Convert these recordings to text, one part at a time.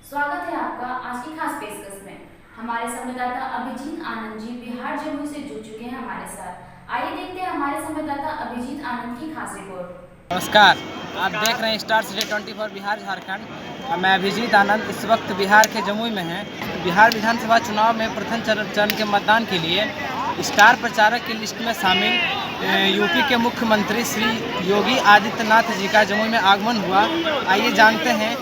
स्वागत है आपका आज की खास पेशकश में। हमारे संवाददाता अभिजीत आनंद जी बिहार जमुई से जुड़ चुके हैं हमारे साथ। आइए देखते हैं हमारे संवाददाता अभिजीत आनंद की खास रिपोर्ट। नमस्कार, आप देख रहे हैं स्टार सिटी 24 बिहार झारखंड। मैं अभिजीत आनंद इस वक्त बिहार के जमुई में हैं। बिहार विधानसभा चुनाव में प्रथम चरण के मतदान के लिए स्टार प्रचारक की लिस्ट में शामिल यूपी के मुख्यमंत्री श्री योगी आदित्यनाथ जी का जमुई में आगमन हुआ। आइए जानते हैं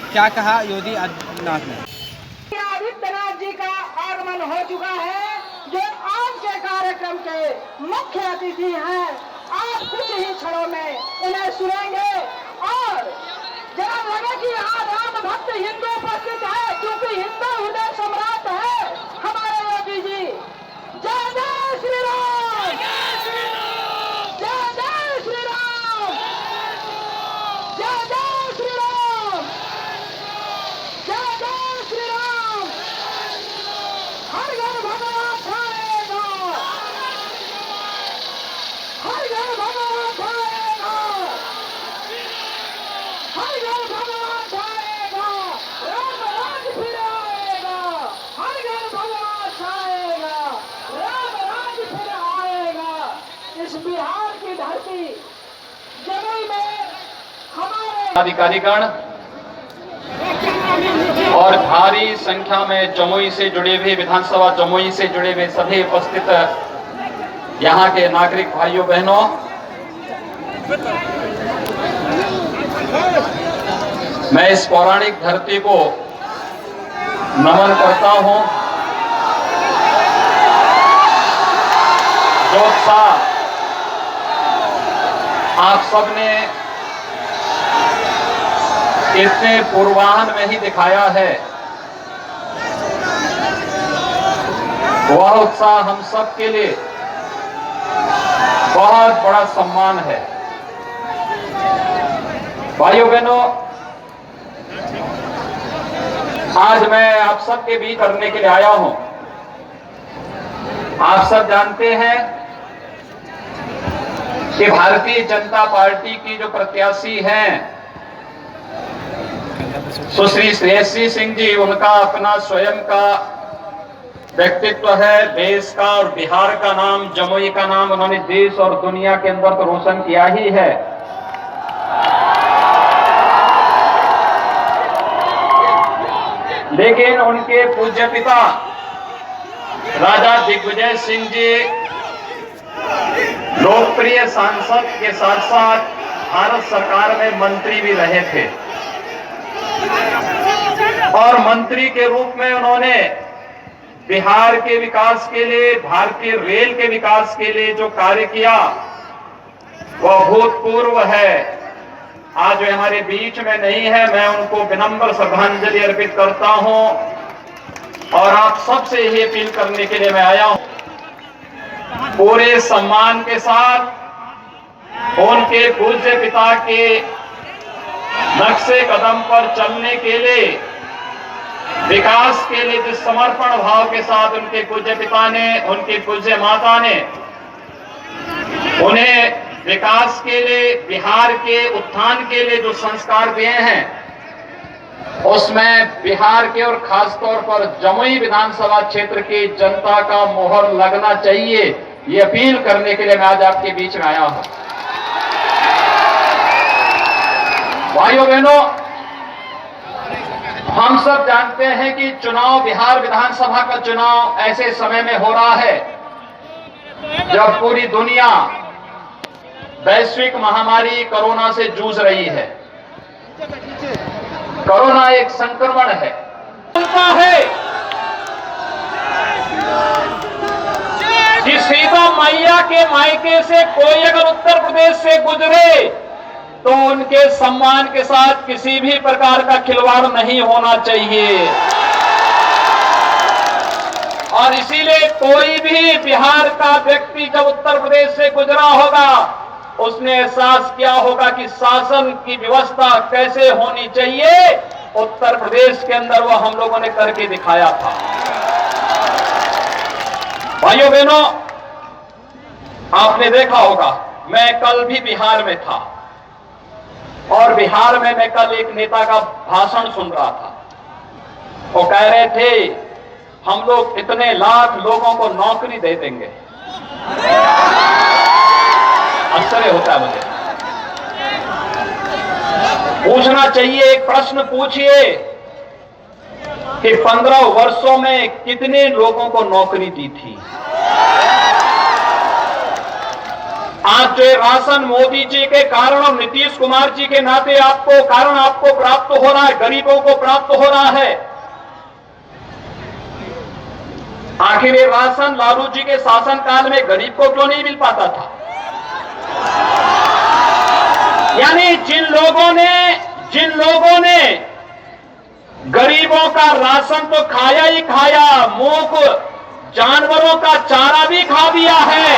क्या कहा योगी आदित्यनाथ ने। आदित्यनाथ जी का आगमन हो चुका है, जो आज के कार्यक्रम के मुख्य अतिथि हैं। आज कुछ ही क्षणों में उन्हें सुनेंगे और जरा लगे कि यहाँ राम भक्त हिंदू उपस्थित है, क्योंकि हिंदू हृदय सम्राट है हमारे योगी जी। जय जय श्री राम, जय जय श्री राम, जय जय श्री राम, जय जय श्री राम। हर घर भगवान खाएगा, हर घर भगवान खाएगा, हर घर भगवान खाएगा। राम राज फिर आएगा, हर घर भगवान खाएगा, राम राज फिर आएगा। इस बिहार की धरती जमुई में हमारे अधिकारीगण और भारी संख्या में जमुई से जुड़े हुए, विधानसभा जमुई से जुड़े हुए सभी उपस्थित यहाँ के नागरिक भाइयों बहनों, मैं इस पौराणिक धरती को नमन करता हूँ। जो उत्साह आप सबने इतने पूर्वाह्न में ही दिखाया है, वह उत्साह हम सब के लिए बहुत बड़ा सम्मान है। भाइयों बहनों, आज मैं आप सबके बीच करने के लिए आया हूं। आप सब जानते हैं कि भारतीय जनता पार्टी की जो प्रत्याशी हैं सुश्री श्रेयसी सिंह जी, उनका अपना स्वयं का व्यक्तित्व है। देश का और बिहार का नाम, जमुई का नाम उन्होंने देश और दुनिया के अंदर तो रोशन किया ही है। लेकिन उनके पूज्य पिता राजा दिग्विजय सिंह जी लोकप्रिय सांसद के साथ साथ भारत सरकार में मंत्री भी रहे थे और मंत्री के रूप में उन्होंने बिहार के विकास के लिए, भारतीय रेल के विकास के लिए जो कार्य किया वह भूतपूर्व है। आज वे हमारे बीच में नहीं है, मैं उनको विनम्र श्रद्धांजलि अर्पित करता हूं और आप सबसे यही अपील करने के लिए मैं आया हूं, पूरे सम्मान के साथ उनके पूज्य पिता के नक्शे कदम पर चलने के लिए, विकास के लिए जिस समर्पण भाव के साथ उनके पूज्य पिता ने, उनकी पूज्य माता ने उन्हें विकास के लिए, बिहार के उत्थान के लिए जो संस्कार दिए हैं, उसमें बिहार के और खासतौर पर जमुई विधानसभा क्षेत्र की जनता का मोहर लगना चाहिए। ये अपील करने के लिए मैं आज आपके बीच में आया हूं। भाइयों बहनों, हम सब जानते हैं कि चुनाव, बिहार विधानसभा का चुनाव ऐसे समय में हो रहा है जब पूरी दुनिया वैश्विक महामारी कोरोना से जूझ रही है। कोरोना एक संक्रमण है कि सीता मैया के मायके से कोई अगर उत्तर प्रदेश से गुजरे तो उनके सम्मान के साथ किसी भी प्रकार का खिलवाड़ नहीं होना चाहिए। और इसीलिए कोई भी बिहार का व्यक्ति जब उत्तर प्रदेश से गुजरा होगा, उसने एहसास किया होगा कि शासन की व्यवस्था कैसे होनी चाहिए। उत्तर प्रदेश के अंदर वो हम लोगों ने करके दिखाया था। भाइयों बहनों, आपने देखा होगा, मैं कल भी बिहार में था और बिहार में मैं कल एक नेता का भाषण सुन रहा था। वो कह रहे थे हम लोग इतने लाख लोगों को नौकरी दे देंगे। आश्चर्य होता है मुझे। पूछना चाहिए, एक प्रश्न पूछिए कि 15 वर्षों में कितने लोगों को नौकरी दी थी। आज जो राशन मोदी जी के कारण और नीतीश कुमार जी के नाते आपको प्राप्त हो रहा है, गरीबों को प्राप्त हो रहा है। आखिर ये राशन लालू जी के शासनकाल में गरीब को क्यों नहीं मिल पाता था? यानी जिन लोगों ने गरीबों का राशन तो खाया ही खाया, मूक जानवरों का चारा भी खा दिया है,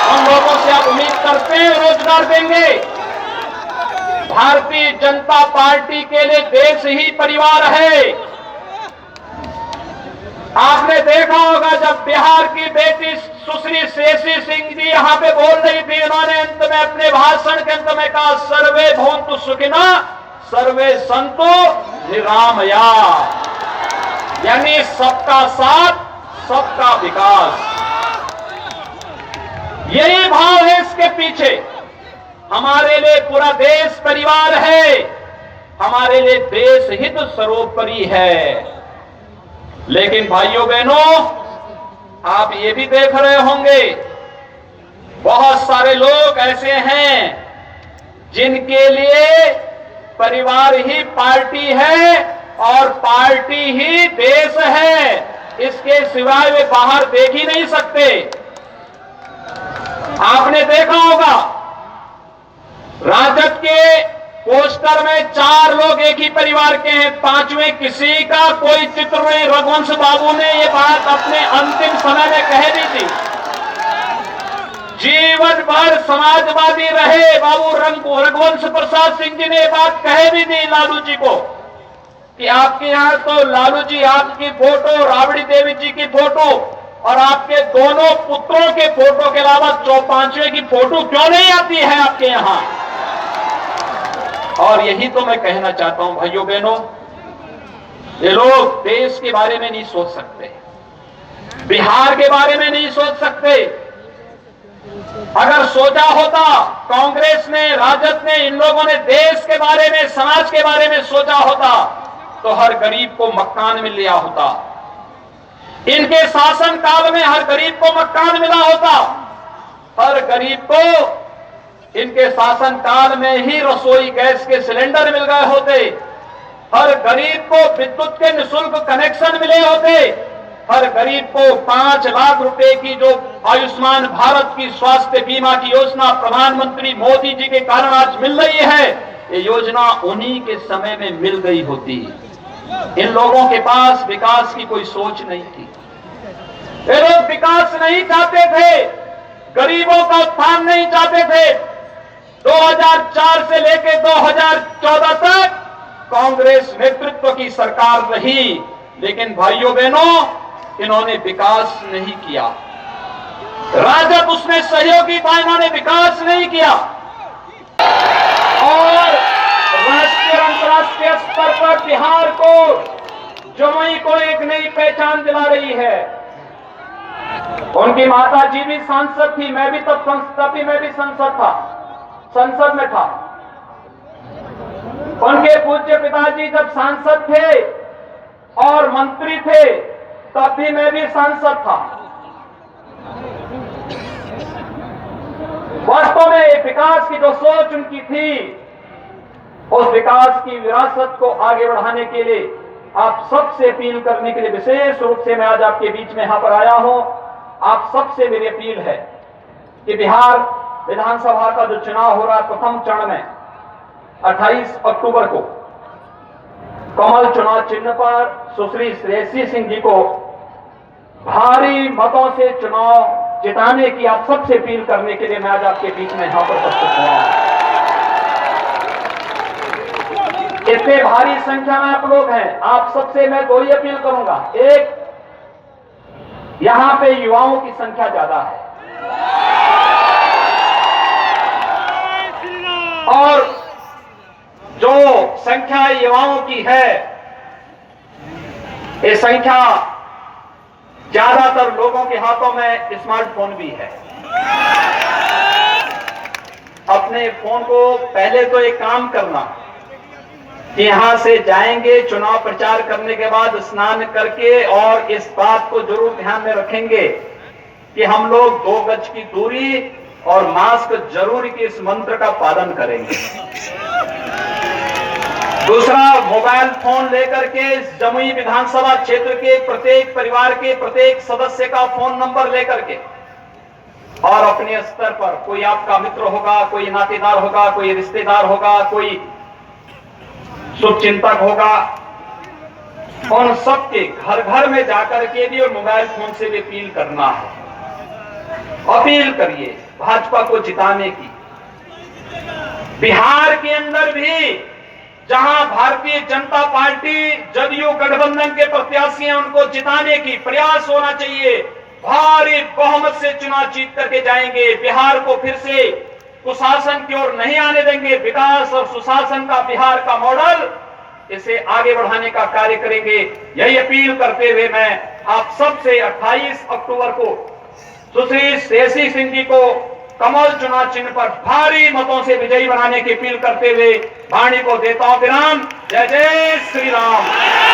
उन लोगों से आप उम्मीद करते हैं रोजगार देंगे? भारतीय जनता पार्टी के लिए देश ही परिवार है। आपने देखा होगा जब बिहार की बेटी सुश्री शेषी सिंह जी यहां पे बोल रही थी, उन्होंने अंत में अपने भाषण के अंत में कहा सर्वे भवन्तु सुखिनः सर्वे सन्तु निरामया, यानी सबका साथ सबका विकास। यही भाव है इसके पीछे। हमारे लिए पूरा देश परिवार है, हमारे लिए देश हित सर्वोपरि है। लेकिन भाइयों बहनों, आप ये भी देख रहे होंगे बहुत सारे लोग ऐसे हैं जिनके लिए परिवार ही पार्टी है और पार्टी ही देश है, इसके सिवाय वे बाहर देख ही नहीं सकते। आपने देखा होगा राजद के पोस्टर में 4 लोग एक ही परिवार के हैं, 5वें किसी का कोई चित्र नहीं। रघुवंश बाबू ने ये बात अपने अंतिम समय में कह दी थी। जीवन भर समाजवादी रहे बाबू रघुवंश प्रसाद सिंह जी ने बात कह भी दी लालू जी को कि आपके यहां तो लालू जी आपकी फोटो, राबड़ी देवी जी की फोटो और आपके दोनों पुत्रों के फोटो के अलावा 5वें की फोटो क्यों नहीं आती है आपके यहां? और यही तो मैं कहना चाहता हूं भाइयों बहनों, ये लोग देश के बारे में नहीं सोच सकते, बिहार के बारे में नहीं सोच सकते। अगर सोचा होता, कांग्रेस ने, राजद ने, इन लोगों ने देश के बारे में, समाज के बारे में सोचा होता तो हर गरीब को मकान मिल लिया होता। इनके शासन काल में हर गरीब को मकान मिला होता, हर गरीब को इनके शासन काल में ही रसोई गैस के सिलेंडर मिल गए होते, हर गरीब को विद्युत के निःशुल्क कनेक्शन मिले होते, हर गरीब को 5 लाख रुपए की जो आयुष्मान भारत की स्वास्थ्य बीमा की योजना प्रधानमंत्री मोदी जी के कारण आज मिल रही है, ये योजना उन्हीं के समय में मिल गई होती। इन लोगों के पास विकास की कोई सोच नहीं थी, ये लोग विकास नहीं चाहते थे, गरीबों का उत्थान नहीं चाहते थे। 2004 से लेकर 2014 तक कांग्रेस नेतृत्व की सरकार रही, लेकिन भाइयों बहनों इन्होंने विकास नहीं किया। राजद उसमें सहयोगी था, इन्होंने विकास नहीं किया। और राष्ट्रीय अंतर्राष्ट्रीय स्तर पर बिहार को, जमुई को एक नई पहचान दिला रही है। उनकी माता जी भी सांसद थी, मैं भी संसद में था। उनके पूज्य पिताजी जब सांसद थे और मंत्री थे तब भी मैं भी सांसद था। वास्तव में विकास की जो सोच उनकी थी, उस विकास की विरासत को आगे बढ़ाने के लिए आप सबसे अपील करने के लिए विशेष रूप से मैं आज आपके बीच में यहां पर आया हूं। आप सबसे मेरी अपील है कि बिहार विधानसभा का जो चुनाव हो रहा है प्रथम चरण में 28 अक्टूबर को कमल चुनाव चिन्ह पर सुश्री शेषी सिंह जी को भारी मतों से चुनाव जिताने की आप सबसे अपील करने के लिए मैं आज आपके बीच में यहां पर उपस्थित हुआ हूं। इतने भारी संख्या में आप लोग हैं, आप सबसे मैं 2 ही अपील करूंगा। एक, यहां पे युवाओं की संख्या ज्यादा है और जो संख्या युवाओं की है ये संख्या ज्यादातर लोगों के हाथों में स्मार्टफोन भी है। अपने फोन को पहले तो एक काम करना कि यहां से जाएंगे चुनाव प्रचार करने के बाद स्नान करके, और इस बात को जरूर ध्यान में रखेंगे कि हम लोग 2 गज की दूरी और मास्क जरूर के इस मंत्र का पालन करेंगे। दूसरा, मोबाइल फोन लेकर के जमुई विधानसभा क्षेत्र के प्रत्येक परिवार के प्रत्येक सदस्य का फोन नंबर लेकर के, और अपने स्तर पर कोई आपका मित्र होगा, कोई नातेदार होगा, कोई रिश्तेदार होगा, कोई शुभचिंतक होगा, उन सबके घर घर में जाकर के भी और मोबाइल फोन से भी अपील करना है। अपील करिए भाजपा को जिताने की। बिहार के अंदर भी जहां भारतीय जनता पार्टी जदयू गठबंधन के प्रत्याशी हैं, उनको जिताने की प्रयास होना चाहिए। भारी बहुमत से चुनाव जीत करके जाएंगे। बिहार को फिर से कुशासन की ओर नहीं आने देंगे। विकास और सुशासन का बिहार का मॉडल, इसे आगे बढ़ाने का कार्य करेंगे। यही अपील करते हुए मैं आप सबसे 28 अक्टूबर को सुश्री श्रेयसी सिंह जी को कमल चुनाव चिन्ह पर भारी मतों से विजयी बनाने की अपील करते हुए वाणी को देता हूं विराम। जय जय श्री राम।